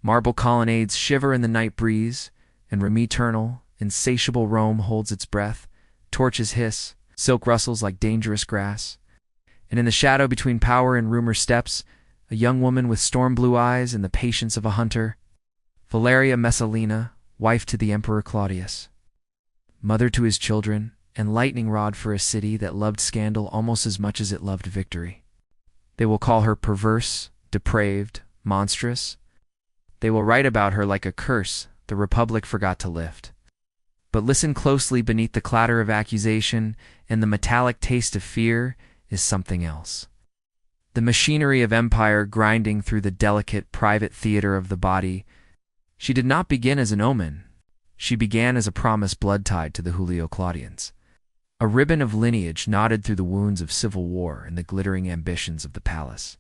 Marble colonnades shiver in the night breeze, and eternal, insatiable Rome holds its breath. Torches hiss, silk rustles like dangerous grass. And in the shadow between power and rumor steps a young woman with storm-blue eyes and the patience of a hunter, Valeria Messalina, wife to the Emperor Claudius, mother to his children, and lightning rod for a city that loved scandal almost as much as it loved victory. They will call her perverse, depraved, monstrous. They will write about her like a curse the Republic forgot to lift. But listen closely beneath the clatter of accusation, and the metallic taste of fear is something else. The machinery of empire grinding through the delicate private theater of the body. She did not begin as an omen. She began as a promise blood tied to the Julio-Claudians. A ribbon of lineage knotted through the wounds of civil war and the glittering ambitions of the palace.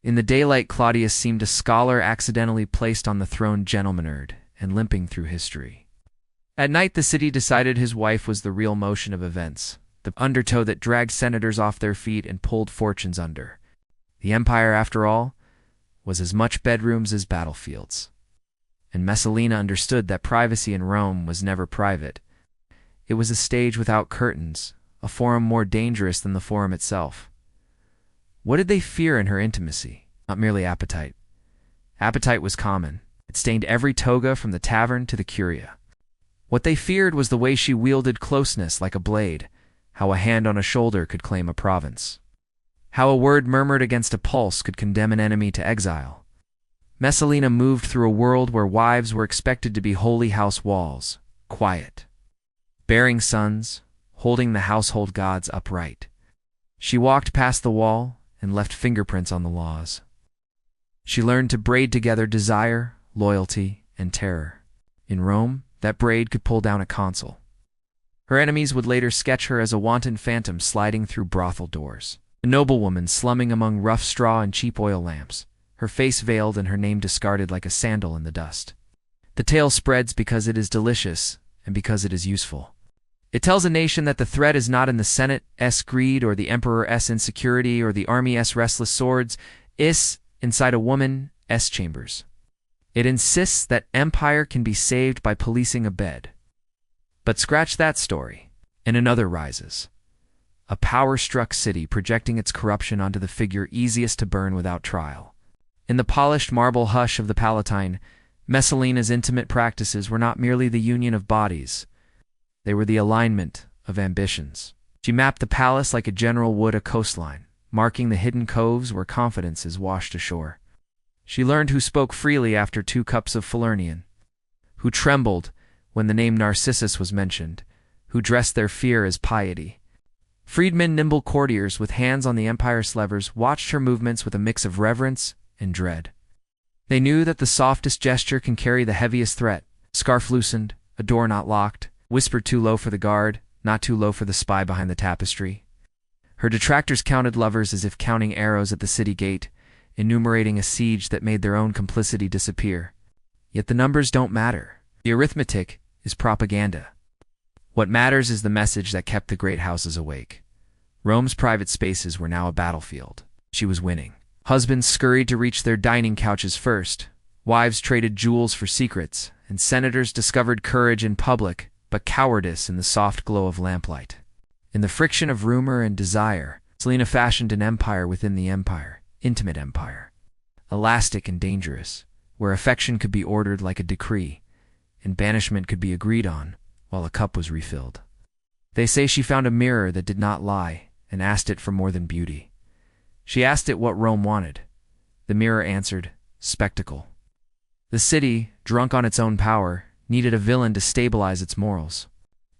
In the daylight, Claudius seemed a scholar accidentally placed on the throne, gentlemannered and limping through history. At night, the city decided his wife was the real motion of events, the undertow that dragged senators off their feet and pulled fortunes under. The empire, after all, was as much bedrooms as battlefields. And Messalina understood that privacy in Rome was never private. It was a stage without curtains, a forum more dangerous than the forum itself. What did they fear in her intimacy? Not merely appetite. Appetite was common. It stained every toga from the tavern to the curia. What they feared was the way she wielded closeness like a blade, how a hand on a shoulder could claim a province, how a word murmured against a pulse could condemn an enemy to exile. Messalina moved through a world where wives were expected to be holy house walls, quiet, bearing sons, holding the household gods upright. She walked past the wall and left fingerprints on the laws. She learned to braid together desire, loyalty, and terror. In Rome, that braid could pull down a consul. Her enemies would later sketch her as a wanton phantom sliding through brothel doors, a noblewoman slumming among rough straw and cheap oil lamps, her face veiled and her name discarded like a sandal in the dust. The tale spreads because it is delicious and because it is useful. It tells a nation that the threat is not in the Senate's greed or the Emperor's insecurity or the Army's restless swords, it's inside a woman's chambers. It insists that empire can be saved by policing a bed. But scratch that story, and another rises. A power-struck city projecting its corruption onto the figure easiest to burn without trial. In the polished marble hush of the Palatine, Messalina's intimate practices were not merely the union of bodies. They were the alignment of ambitions. She mapped the palace like a general would a coastline, marking the hidden coves where confidence is washed ashore. She learned who spoke freely after 2 cups of Falernian, who trembled when the name Narcissus was mentioned, who dressed their fear as piety. Freedmen, nimble courtiers with hands on the empire's levers, watched her movements with a mix of reverence and dread. They knew that the softest gesture can carry the heaviest threat. Scarf loosened, a door not locked, whispered too low for the guard, not too low for the spy behind the tapestry. Her detractors counted lovers as if counting arrows at the city gate, enumerating a siege that made their own complicity disappear. Yet the numbers don't matter. The arithmetic is propaganda. What matters is the message that kept the great houses awake. Rome's private spaces were now a battlefield. She was winning. Husbands scurried to reach their dining couches first. Wives traded jewels for secrets, and senators discovered courage in public, but cowardice in the soft glow of lamplight. In the friction of rumor and desire, Selina fashioned an empire within the empire. Intimate empire, elastic and dangerous, where affection could be ordered like a decree, and banishment could be agreed on, while a cup was refilled. They say she found a mirror that did not lie, and asked it for more than beauty. She asked it what Rome wanted. The mirror answered, spectacle. The city, drunk on its own power, needed a villain to stabilize its morals.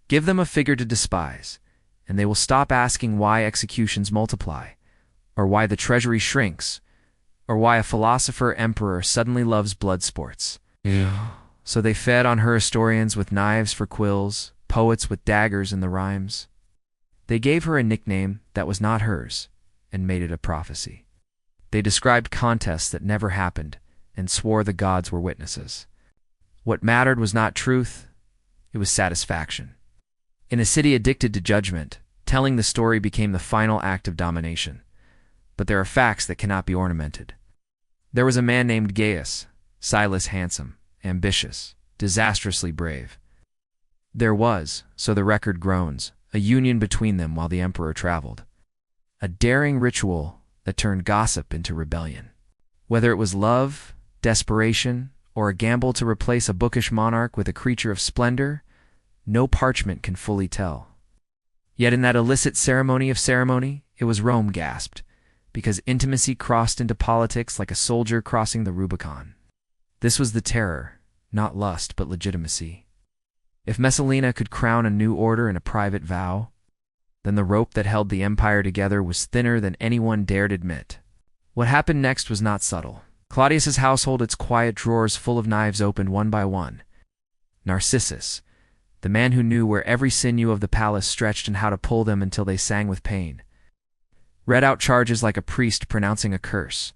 Give them a figure to despise, and they will stop asking why executions multiply, or why the treasury shrinks, or why a philosopher emperor suddenly loves blood sports. So they fed on her historians with knives for quills, poets with daggers in the rhymes. They gave her a nickname that was not hers, and made it a prophecy. They described contests that never happened, and swore the gods were witnesses. What mattered was not truth, it was satisfaction. In a city addicted to judgment, telling the story became the final act of domination. But there are facts that cannot be ornamented. There was a man named Gaius, Silius handsome, ambitious, disastrously brave. There was, so the record groans, a union between them while the emperor traveled. A daring ritual that turned gossip into rebellion. Whether it was love, desperation, or a gamble to replace a bookish monarch with a creature of splendor, no parchment can fully tell. Yet in that illicit ceremony of ceremony, it was Rome gasped, because intimacy crossed into politics like a soldier crossing the Rubicon. This was the terror, not lust but legitimacy. If Messalina could crown a new order in a private vow, then the rope that held the empire together was thinner than anyone dared admit. What happened next was not subtle. Claudius's household, its quiet drawers full of knives, opened one by one. Narcissus, the man who knew where every sinew of the palace stretched and how to pull them until they sang with pain, read out charges like a priest pronouncing a curse.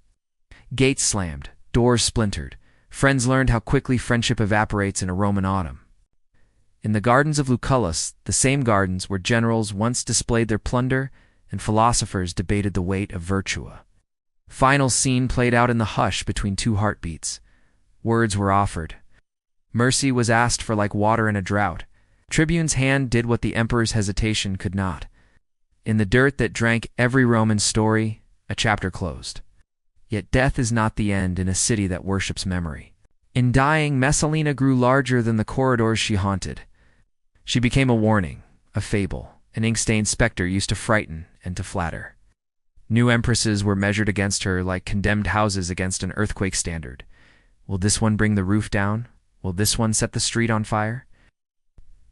Gates slammed, doors splintered. Friends learned how quickly friendship evaporates in a Roman autumn. In the gardens of Lucullus, the same gardens where generals once displayed their plunder and philosophers debated the weight of virtua. Final scene played out in the hush between two heartbeats. Words were offered. Mercy was asked for like water in a drought. Tribune's hand did what the emperor's hesitation could not. In the dirt that drank every Roman story, a chapter closed. Yet death is not the end in a city that worships memory. In dying, Messalina grew larger than the corridors she haunted. She became a warning, a fable, an ink-stained specter used to frighten and to flatter. New empresses were measured against her like condemned houses against an earthquake standard. Will this one bring the roof down? Will this one set the street on fire?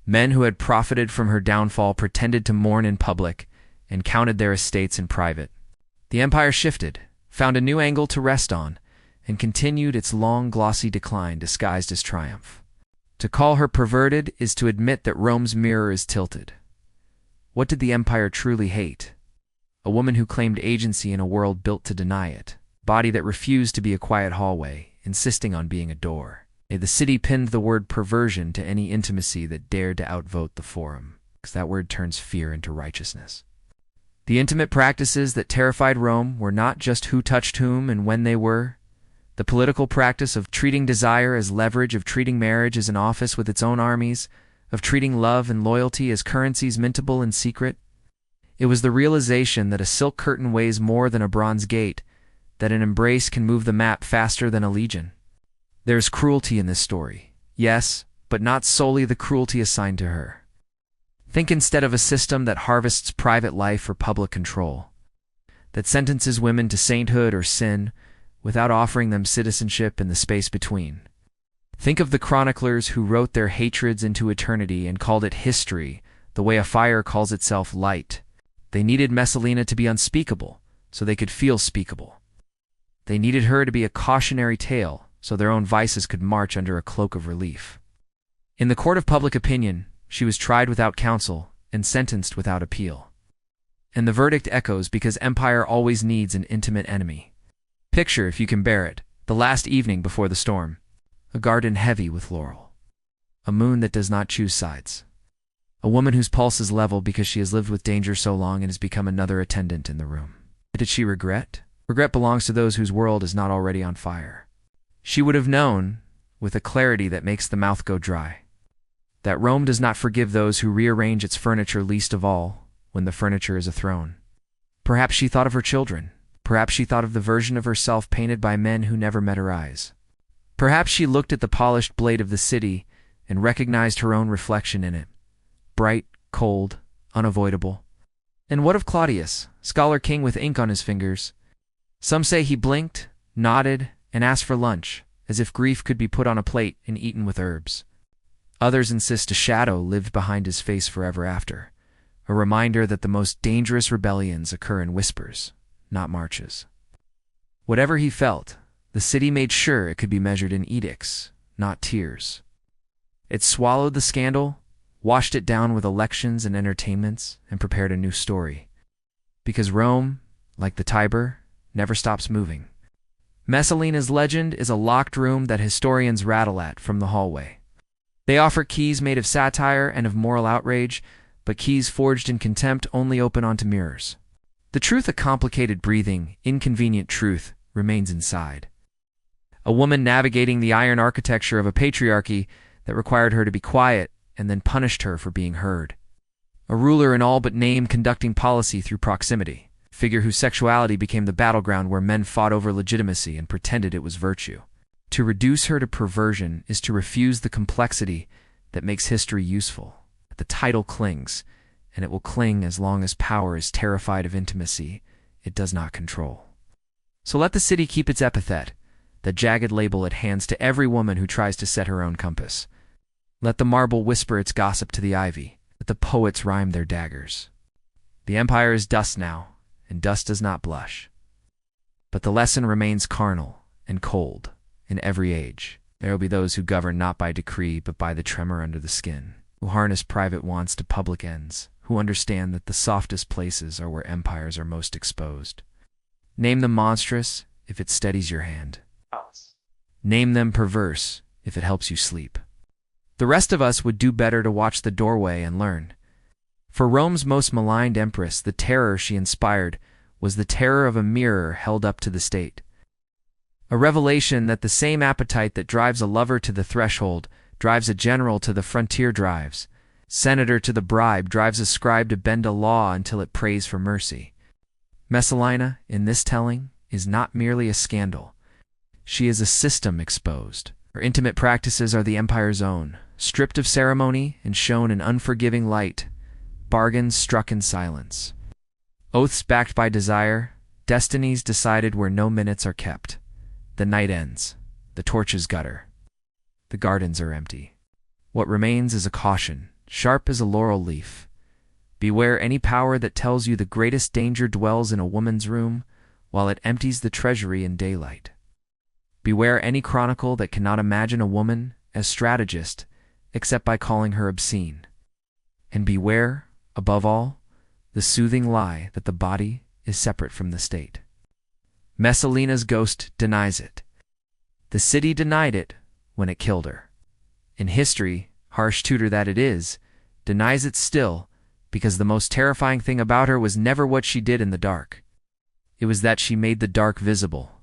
Men who had profited from her downfall pretended to mourn in public and counted their estates in private. The empire shifted, found a new angle to rest on, and continued its long, glossy decline disguised as triumph. To call her perverted is to admit that Rome's mirror is tilted. What did the empire truly hate? A woman who claimed agency in a world built to deny it, a body that refused to be a quiet hallway, insisting on being a door. The city pinned the word perversion to any intimacy that dared to outvote the forum, because that word turns fear into righteousness. The intimate practices that terrified Rome were not just who touched whom and when they were. The political practice of treating desire as leverage, of treating marriage as an office with its own armies, of treating love and loyalty as currencies mintable in secret. It was the realization that a silk curtain weighs more than a bronze gate, that an embrace can move the map faster than a legion. There's cruelty in this story, yes, but not solely the cruelty assigned to her. Think instead of a system that harvests private life for public control, that sentences women to sainthood or sin without offering them citizenship in the space between. Think of the chroniclers who wrote their hatreds into eternity and called it history, the way a fire calls itself light. They needed Messalina to be unspeakable, so they could feel speakable. They needed her to be a cautionary tale, so their own vices could march under a cloak of relief. In the court of public opinion, she was tried without counsel and sentenced without appeal. And the verdict echoes because empire always needs an intimate enemy. Picture, if you can bear it, the last evening before the storm. A garden heavy with laurel. A moon that does not choose sides. A woman whose pulse is level because she has lived with danger so long and has become another attendant in the room. Did she regret? Regret belongs to those whose world is not already on fire. She would have known, with a clarity that makes the mouth go dry, that Rome does not forgive those who rearrange its furniture, least of all when the furniture is a throne. Perhaps she thought of her children. Perhaps she thought of the version of herself painted by men who never met her eyes. Perhaps she looked at the polished blade of the city and recognized her own reflection in it. Bright, cold, unavoidable. And what of Claudius, scholar king with ink on his fingers? Some say he blinked, nodded, and asked for lunch, as if grief could be put on a plate and eaten with herbs. Others insist a shadow lived behind his face forever after, a reminder that the most dangerous rebellions occur in whispers, not marches. Whatever he felt, the city made sure it could be measured in edicts, not tears. It swallowed the scandal, washed it down with elections and entertainments, and prepared a new story. Because Rome, like the Tiber, never stops moving. Messalina's legend is a locked room that historians rattle at from the hallway. They offer keys made of satire and of moral outrage, but keys forged in contempt only open onto mirrors. The truth, a complicated, breathing, inconvenient truth, remains inside. A woman navigating the iron architecture of a patriarchy that required her to be quiet and then punished her for being heard. A ruler in all but name conducting policy through proximity. A figure whose sexuality became the battleground where men fought over legitimacy and pretended it was virtue. To reduce her to perversion is to refuse the complexity that makes history useful. The title clings, and it will cling as long as power is terrified of intimacy it does not control. So let the city keep its epithet, the jagged label it hands to every woman who tries to set her own compass. Let the marble whisper its gossip to the ivy. Let the poets rhyme their daggers. The empire is dust now, and dust does not blush. But the lesson remains carnal and cold in every age. There will be those who govern not by decree but by the tremor under the skin, who harness private wants to public ends, who understand that the softest places are where empires are most exposed. Name them monstrous if it steadies your hand. Name them perverse if it helps you sleep. The rest of us would do better to watch the doorway and learn. For Rome's most maligned empress, the terror she inspired was the terror of a mirror held up to the state. A revelation that the same appetite that drives a lover to the threshold drives a general to the frontier drives. Senator to the bribe drives a scribe to bend a law until it prays for mercy. Messalina, in this telling, is not merely a scandal. She is a system exposed. Her intimate practices are the empire's own, stripped of ceremony and shown in unforgiving light, bargains struck in silence. Oaths backed by desire, destinies decided where no minutes are kept. The night ends, the torches gutter. The gardens are empty. What remains is a caution, sharp as a laurel leaf. Beware any power that tells you the greatest danger dwells in a woman's room, while it empties the treasury in daylight. Beware any chronicle that cannot imagine a woman as strategist except by calling her obscene. And beware, above all, the soothing lie that the body is separate from the state. Messalina's ghost denies it. The city denied it when it killed her. In history, harsh tutor that it is, denies it still because the most terrifying thing about her was never what she did in the dark. It was that she made the dark visible.